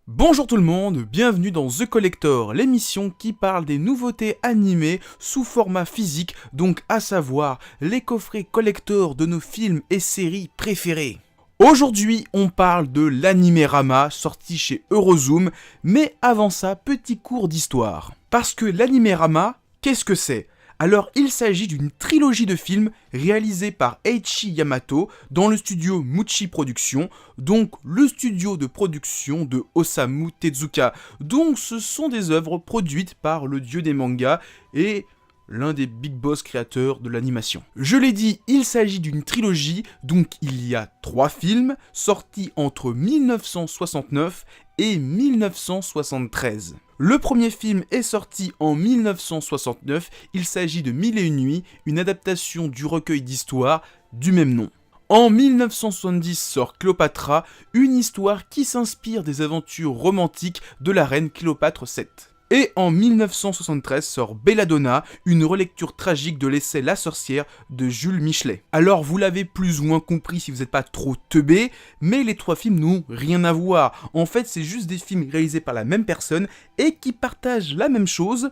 Bonjour tout le monde, bienvenue dans The Collector, l'émission qui parle des nouveautés animées sous format physique, donc à savoir les coffrets collector de nos films et séries préférés. Aujourd'hui, on parle de l'Animérama sorti chez Eurozoom, mais avant ça, petit cours d'histoire. Parce que l'Animérama, qu'est-ce que c'est ? Alors, il s'agit d'une trilogie de films réalisés par Eiichi Yamato dans le studio Muchi Productions, donc le studio de production de Osamu Tezuka. Donc, ce sont des œuvres produites par le dieu des mangas et l'un des big boss créateurs de l'animation. Je l'ai dit, il s'agit d'une trilogie, donc il y a 3 films sortis entre 1969 et 1973. Le premier film est sorti en 1969, il s'agit de Mille et une nuits, une adaptation du recueil d'histoires du même nom. En 1970 sort Cléopâtra, une histoire qui s'inspire des aventures romantiques de la reine Cléopâtre VII. Et en 1973 sort Belladonna, une relecture tragique de l'essai La sorcière de Jules Michelet. Alors vous l'avez plus ou moins compris si vous n'êtes pas trop teubé, mais les 3 films n'ont rien à voir. En fait c'est juste des films réalisés par la même personne et qui partagent la même chose,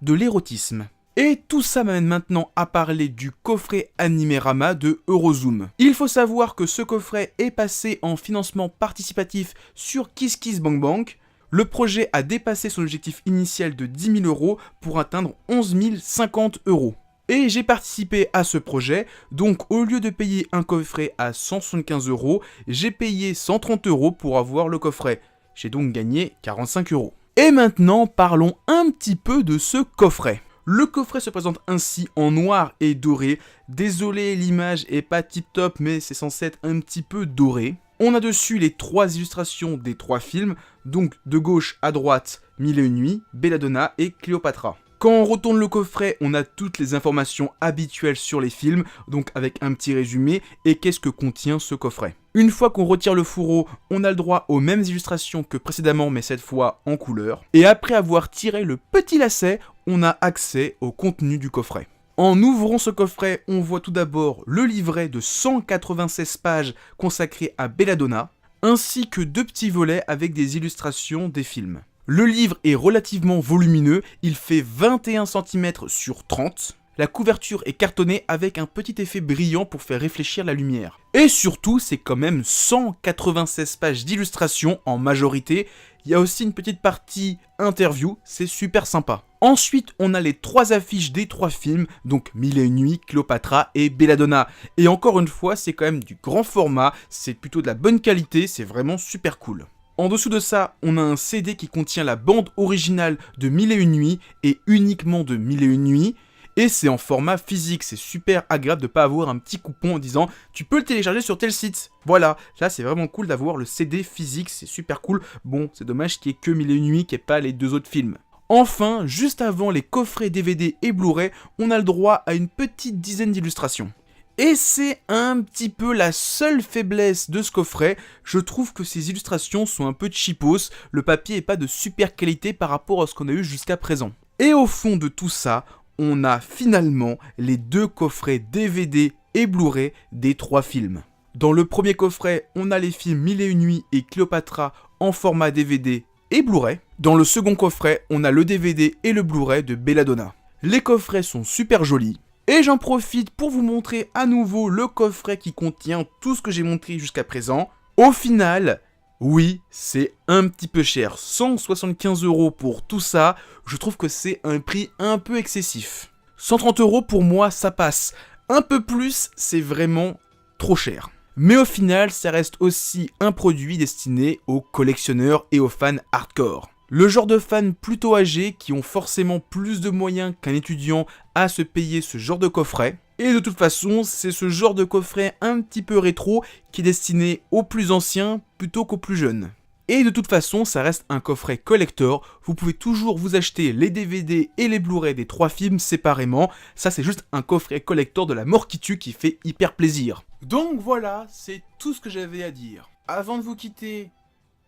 de l'érotisme. Et tout ça m'amène maintenant à parler du coffret Animérama de Eurozoom. Il faut savoir que ce coffret est passé en financement participatif sur KissKissBankBank. Le projet a dépassé son objectif initial de 10 000 € pour atteindre 11 050 €. Et j'ai participé à ce projet, donc au lieu de payer un coffret à 175 €, j'ai payé 130 € pour avoir le coffret. J'ai donc gagné 45 €. Et maintenant, parlons un petit peu de ce coffret. Le coffret se présente ainsi en noir et doré. Désolé, l'image est pas tip top, mais c'est censé être un petit peu doré. On a dessus les 3 illustrations des 3 films, donc de gauche à droite, Mille et une nuits, Belladonna et Cléopâtra. Quand on retourne le coffret, on a toutes les informations habituelles sur les films, donc avec un petit résumé, et qu'est-ce que contient ce coffret. Une fois qu'on retire le fourreau, on a le droit aux mêmes illustrations que précédemment, mais cette fois en couleur. Et après avoir tiré le petit lacet, on a accès au contenu du coffret. En ouvrant ce coffret, on voit tout d'abord le livret de 196 pages consacré à Belladonna, ainsi que 2 petits volets avec des illustrations des films. Le livre est relativement volumineux, il fait 21 cm sur 30. La couverture est cartonnée avec un petit effet brillant pour faire réfléchir la lumière. Et surtout, c'est quand même 196 pages d'illustrations en majorité. Il y a aussi une petite partie interview, c'est super sympa. Ensuite, on a les 3 affiches des 3 films, donc Mille et une nuits, Cléopâtra et Belladonna. Et encore une fois, c'est quand même du grand format, c'est plutôt de la bonne qualité, c'est vraiment super cool. En dessous de ça, on a un CD qui contient la bande originale de Mille et une nuits et uniquement de Mille et une nuits. Et c'est en format physique, c'est super agréable de pas avoir un petit coupon en disant tu peux le télécharger sur tel site. Voilà, là c'est vraiment cool d'avoir le CD physique, c'est super cool. Bon, c'est dommage qu'il n'y ait que Mille et une nuits, qu'il n'y ait pas les 2 autres films. Enfin, juste avant les coffrets DVD et Blu-ray, on a le droit à une petite dizaine d'illustrations. Et c'est un petit peu la seule faiblesse de ce coffret, je trouve que ces illustrations sont un peu cheapos, le papier n'est pas de super qualité par rapport à ce qu'on a eu jusqu'à présent. Et au fond de tout ça, on a finalement les 2 coffrets DVD et Blu-ray des 3 films. Dans le premier coffret, on a les films Mille et une nuits et Cléopâtra en format DVD et Blu-ray. Dans le second coffret, on a le DVD et le Blu-ray de Belladonna. Les coffrets sont super jolis. Et j'en profite pour vous montrer à nouveau le coffret qui contient tout ce que j'ai montré jusqu'à présent. Au final, oui, c'est un petit peu cher. 175 € pour tout ça, je trouve que c'est un prix un peu excessif. 130 € pour moi, ça passe. Un peu plus, c'est vraiment trop cher. Mais au final, ça reste aussi un produit destiné aux collectionneurs et aux fans hardcore. Le genre de fans plutôt âgés qui ont forcément plus de moyens qu'un étudiant à se payer ce genre de coffret. Et de toute façon, c'est ce genre de coffret un petit peu rétro qui est destiné aux plus anciens plutôt qu'aux plus jeunes. Et de toute façon, ça reste un coffret collector, vous pouvez toujours vous acheter les DVD et les Blu-ray des 3 films séparément, ça c'est juste un coffret collector de la mort qui tue qui fait hyper plaisir. Donc voilà, c'est tout ce que j'avais à dire. Avant de vous quitter,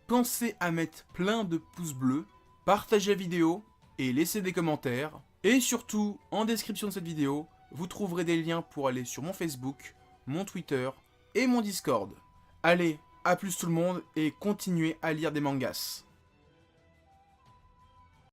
pensez à mettre plein de pouces bleus, partagez la vidéo et laissez des commentaires. Et surtout, en description de cette vidéo, vous trouverez des liens pour aller sur mon Facebook, mon Twitter et mon Discord. Allez, à plus tout le monde et continuez à lire des mangas.